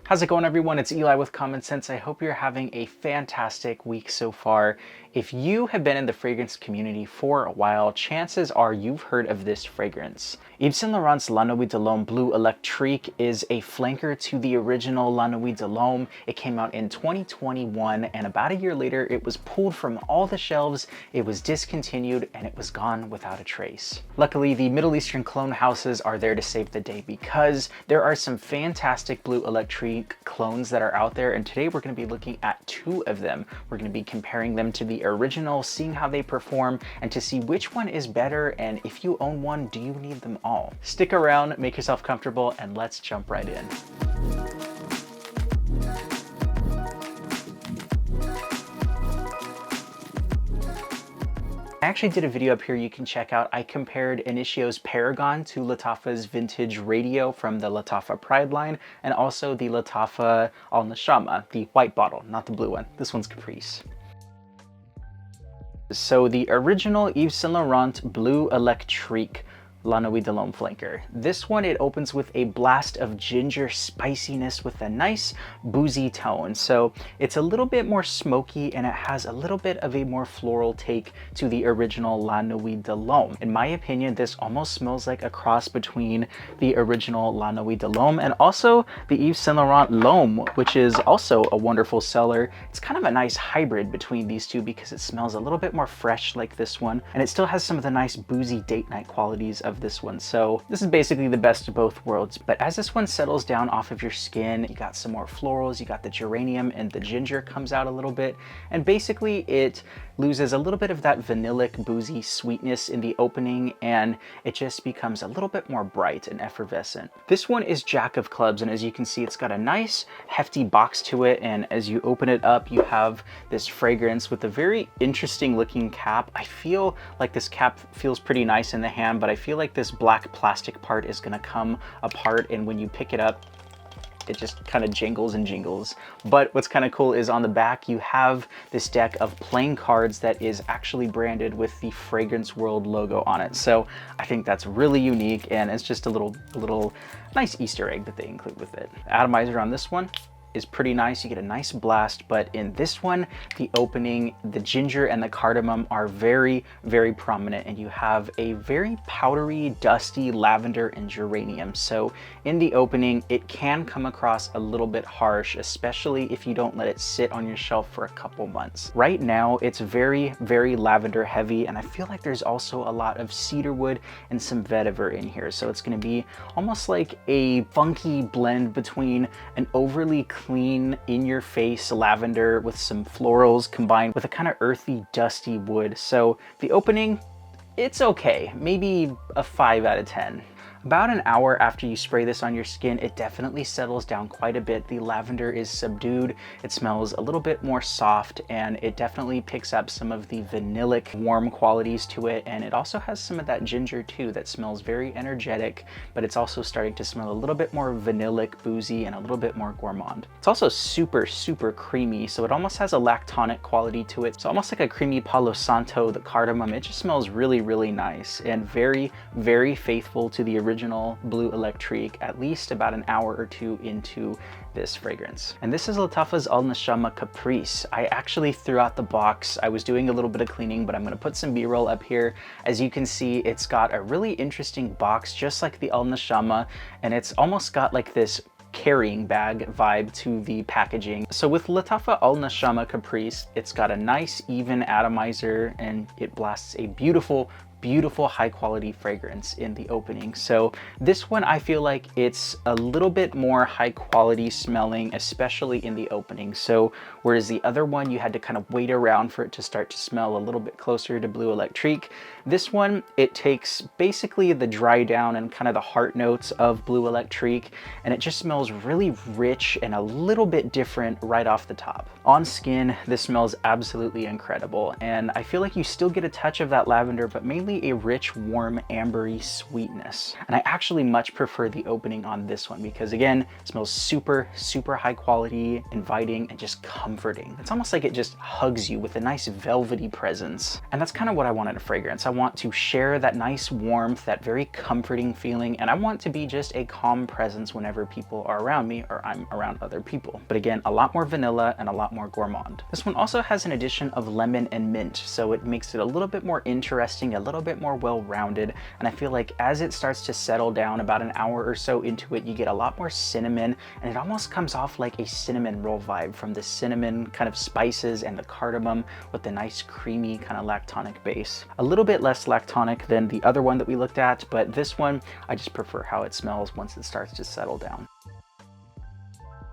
How's it going, everyone? It's Eli with Common Sense. I hope you're having a fantastic week so far. If you have been in the fragrance community for a while, chances are you've heard of this fragrance. Yves Saint Laurent's Nuit De L'Homme Bleu Electrique is a flanker to the original Nuit De L'Homme. It came out in 2021, and about a year later, it was pulled from all the shelves, it was discontinued, and it was gone without a trace. Luckily, the Middle Eastern cologne houses are there to save the day because there are some fantastic Bleu Electrique clones that are out there, and today we're going to be looking at two of them. We're going to be comparing them to the original, seeing how they perform, and to see which one is better, and if you own one, do you need them all? Stick around, make yourself comfortable, and let's jump right in. I actually did a video up here you can check out. I compared Initio's Paragon to Lattafa's Vintage Radio from the Lattafa Pride line, and also the Lattafa Al Nashama, the white bottle, not the blue one. This one's Caprice. So the original Yves Saint Laurent Bleu Electrique Nuit De L'Homme flanker. This one, it opens with a blast of ginger spiciness with a nice boozy tone. So it's a little bit more smoky, and it has a little bit of a more floral take to the original Nuit De L'Homme. In my opinion, this almost smells like a cross between the original Nuit De L'Homme and also the Yves Saint Laurent L'Homme, which is also a wonderful seller. It's kind of a nice hybrid between these two because it smells a little bit more fresh like this one, and it still has some of the nice boozy date night qualities of this one. So this is basically the best of both worlds. But as this one settles down off of your skin, you got some more florals, you got the geranium, and the ginger comes out a little bit, and basically it loses a little bit of that vanillic boozy sweetness in the opening, and it just becomes a little bit more bright and effervescent. This one is Jack of Clubs, and as you can see, it's got a nice hefty box to it, and as you open it up, you have this fragrance with a very interesting looking cap. I feel like this cap feels pretty nice in the hand, but I feel like this black plastic part is going to come apart, and when you pick it up, it just kind of jingles and jingles. But what's kind of cool is on the back, you have this deck of playing cards that is actually branded with the Fragrance World logo on it. So I think that's really unique, and it's just a little nice Easter egg that they include with it. The atomizer on this one is pretty nice. You get a nice blast, but in this one, the opening, the ginger and the cardamom are very, very prominent, and you have a very powdery, dusty lavender and geranium. So in the opening, it can come across a little bit harsh, especially if you don't let it sit on your shelf for a couple months. Right now, it's very, very lavender heavy, and I feel like there's also a lot of cedarwood and some vetiver in here. So it's going to be almost like a funky blend between an overly clean, in-your-face lavender with some florals combined with a kind of earthy, dusty wood. So the opening, it's okay. Maybe a 5 out of 10. About an hour after you spray this on your skin, it definitely settles down quite a bit. The lavender is subdued, it smells a little bit more soft, and it definitely picks up some of the vanillic warm qualities to it, and it also has some of that ginger too that smells very energetic, but it's also starting to smell a little bit more vanillic, boozy, and a little bit more gourmand. It's also super, super creamy, so it almost has a lactonic quality to it. It's almost like a creamy Palo Santo, the cardamom. It just smells really, really nice and very, very faithful to the original Bleu Electrique, at least about an hour or two into this fragrance. And this is Lattafa's Al Nashama Caprice. I actually threw out the box. I was doing a little bit of cleaning, but I'm going to put some B-roll up here. As you can see, it's got a really interesting box, just like the Al Nashama, and it's almost got like this carrying bag vibe to the packaging. So with Lattafa Al Nashama Caprice, it's got a nice even atomizer, and it blasts a beautiful high quality fragrance in the opening. So this one, I feel like it's a little bit more high quality smelling, especially in the opening. So whereas the other one, you had to kind of wait around for it to start to smell a little bit closer to Bleu Electrique, this one, it takes basically the dry down and kind of the heart notes of Bleu Electrique, and it just smells really rich and a little bit different right off the top. On skin, this smells absolutely incredible, and I feel like you still get a touch of that lavender, but mainly really a rich, warm, ambery sweetness. And I actually much prefer the opening on this one because again, it smells super, super high quality, inviting, and just comforting. It's almost like it just hugs you with a nice velvety presence. And that's kind of what I want in a fragrance. I want to share that nice warmth, that very comforting feeling, and I want to be just a calm presence whenever people are around me or I'm around other people. But again, a lot more vanilla and a lot more gourmand. This one also has an addition of lemon and mint, so it makes it a little bit more interesting, a little bit more well-rounded, and I feel like as it starts to settle down about an hour or so into it, you get a lot more cinnamon, and it almost comes off like a cinnamon roll vibe from the cinnamon kind of spices and the cardamom with the nice creamy kind of lactonic base. A little bit less lactonic than the other one that we looked at, but this one, I just prefer how it smells once it starts to settle down.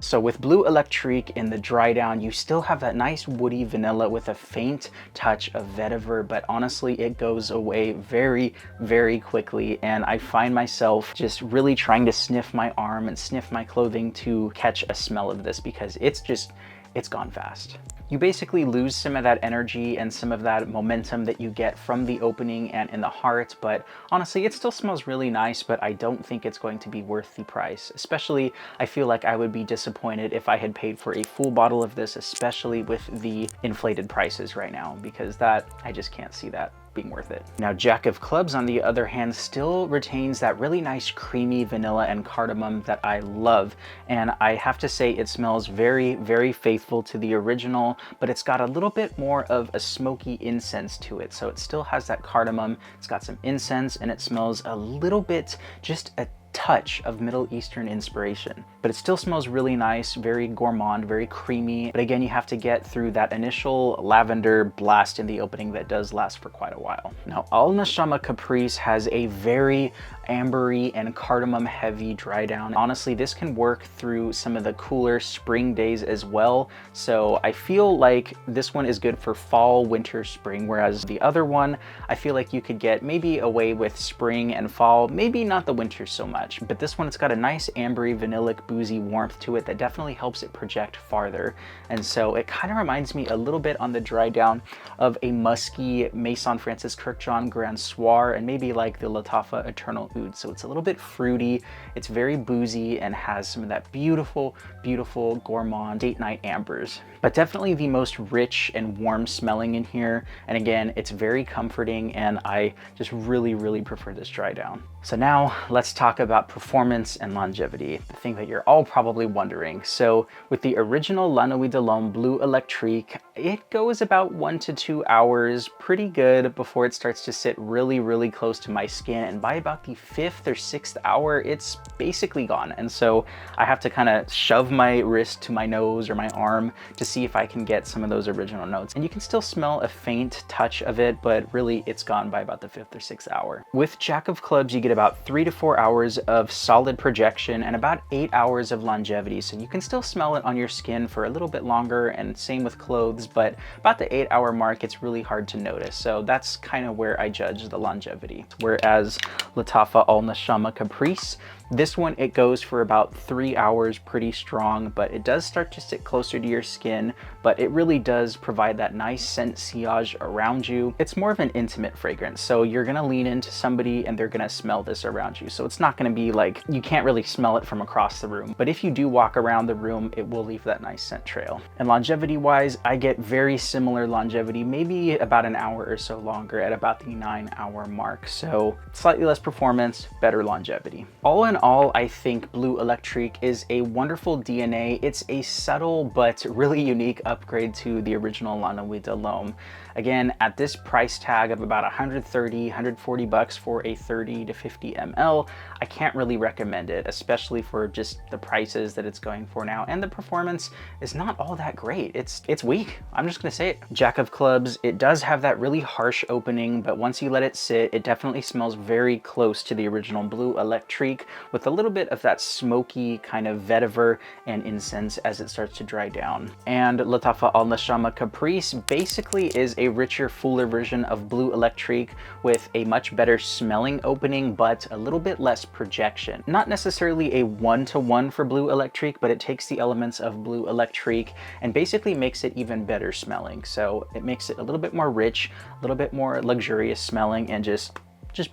So with Bleu Electrique in the dry down, you still have that nice woody vanilla with a faint touch of vetiver, but honestly, it goes away very, very quickly. And I find myself just really trying to sniff my arm and sniff my clothing to catch a smell of this because it's gone fast. You basically lose some of that energy and some of that momentum that you get from the opening and in the heart, but honestly, it still smells really nice, but I don't think it's going to be worth the price. Especially, I feel like I would be disappointed if I had paid for a full bottle of this, especially with the inflated prices right now, because that, I just can't see that being worth it. Now, Jack of Clubs, on the other hand, still retains that really nice creamy vanilla and cardamom that I love. And I have to say it smells very, very faithful to the original, but it's got a little bit more of a smoky incense to it. So it still has that cardamom, it's got some incense, and it smells a little bit, just a touch of Middle Eastern inspiration, but it still smells really nice, very gourmand, very creamy. But again, you have to get through that initial lavender blast in the opening that does last for quite a while. Now, Nashama Caprice has a very ambery and cardamom heavy dry down. Honestly, this can work through some of the cooler spring days as well. So I feel like this one is good for fall, winter, spring, whereas the other one, I feel like you could get maybe away with spring and fall, maybe not the winter so much. But this one, it's got a nice ambery, vanillic, boozy warmth to it that definitely helps it project farther. And so it kind of reminds me a little bit on the dry down of a musky Maison Francis Kurkdjian Grand Soir and maybe like the Lattafa Eternal Oud. So it's a little bit fruity, it's very boozy, and has some of that beautiful, beautiful gourmand date night ambers. But definitely the most rich and warm smelling in here. And again, it's very comforting, and I just really, really prefer this dry down. So now let's talk about performance and longevity, the thing that you're all probably wondering. So with the original Nuit De L'Homme Bleu Electrique, it goes about 1 to 2 hours, pretty good, before it starts to sit really, really close to my skin. And by about the 5th or 6th hour, it's basically gone. And so I have to kind of shove my wrist to my nose or my arm to see if I can get some of those original notes. And you can still smell a faint touch of it, but really it's gone by about the 5th or 6th hour. With Jack of Clubs, you get about 3 to 4 hours of solid projection and about 8 hours of longevity. So you can still smell it on your skin for a little bit longer, and same with clothes, but about the 8-hour mark, it's really hard to notice. So that's kind of where I judge the longevity. Whereas Lattafa Nashama Caprice, this one, it goes for about 3 hours pretty strong, but it does start to sit closer to your skin, but it really does provide that nice scent sillage around you. It's more of an intimate fragrance, so you're gonna lean into somebody and they're gonna smell this around you. So it's not gonna be like, you can't really smell it from across the room, but if you do walk around the room, it will leave that nice scent trail. And longevity wise, I get very similar longevity, maybe about an hour or so longer at about the 9-hour mark. So slightly less performance, better longevity. All in all, I think Bleu Electrique is a wonderful DNA. It's a subtle but really unique upgrade to the original Nuit De L'Homme. Again, at this price tag of about 130, 140 bucks for a 30 to 50 ml, I can't really recommend it, especially for just the prices that it's going for now. And the performance is not all that great. It's weak. I'm just gonna say it. Jack of Clubs, it does have that really harsh opening, but once you let it sit, it definitely smells very close to the original Bleu Electrique, with a little bit of that smoky kind of vetiver and incense as it starts to dry down. And Lattafa Al Nashama Caprice basically is a richer, fuller version of Bleu Electrique with a much better smelling opening, but a little bit less projection. Not necessarily a one-to-one for Bleu Electrique, but it takes the elements of Bleu Electrique and basically makes it even better smelling. So it makes it a little bit more rich, a little bit more luxurious smelling, and just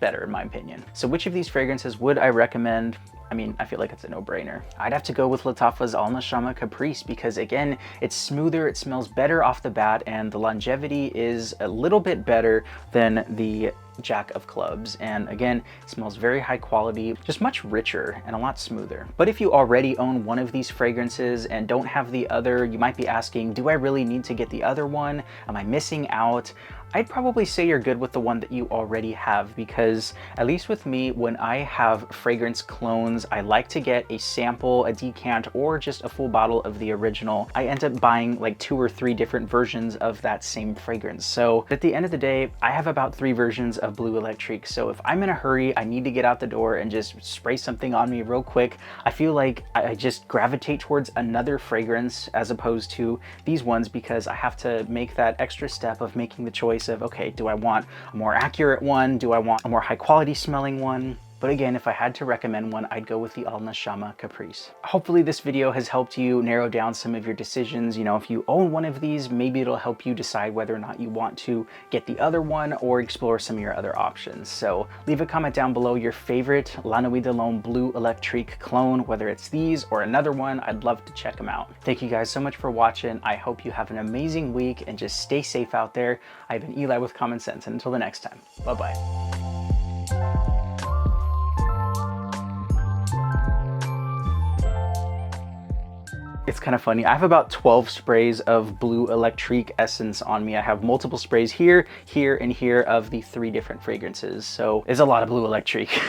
better in my opinion. So which of these fragrances would I recommend? I mean, I feel like it's a no-brainer. I'd have to go with Lattafa's Al Nashama Caprice because again, it's smoother, it smells better off the bat, and the longevity is a little bit better than the Jack of Clubs. And again, it smells very high quality, just much richer and a lot smoother. But if you already own one of these fragrances and don't have the other, you might be asking, do I really need to get the other one? Am I missing out? I'd probably say you're good with the one that you already have, because at least with me, when I have fragrance clones, I like to get a sample, a decant, or just a full bottle of the original. I end up buying like 2 or 3 different versions of that same fragrance. So at the end of the day, I have about 3 versions of Bleu Electrique. So if I'm in a hurry, I need to get out the door and just spray something on me real quick, I feel like I just gravitate towards another fragrance as opposed to these ones, because I have to make that extra step of making the choice of, okay, do I want a more accurate one? Do I want a more high quality smelling one? But again, if I had to recommend one, I'd go with the Al Nashama Caprice. Hopefully this video has helped you narrow down some of your decisions. You know, if you own one of these, maybe it'll help you decide whether or not you want to get the other one or explore some of your other options. So leave a comment down below your favorite Nuit De L'Homme Bleu Electrique clone, whether it's these or another one. I'd love to check them out. Thank you guys so much for watching. I hope you have an amazing week and just stay safe out there. I've been Eli with Common Sense, and until the next time, bye-bye. It's kind of funny. I have about 12 sprays of Bleu Electrique essence on me. I have multiple sprays here, here, and here of the 3 different fragrances. So there's a lot of Bleu Electrique.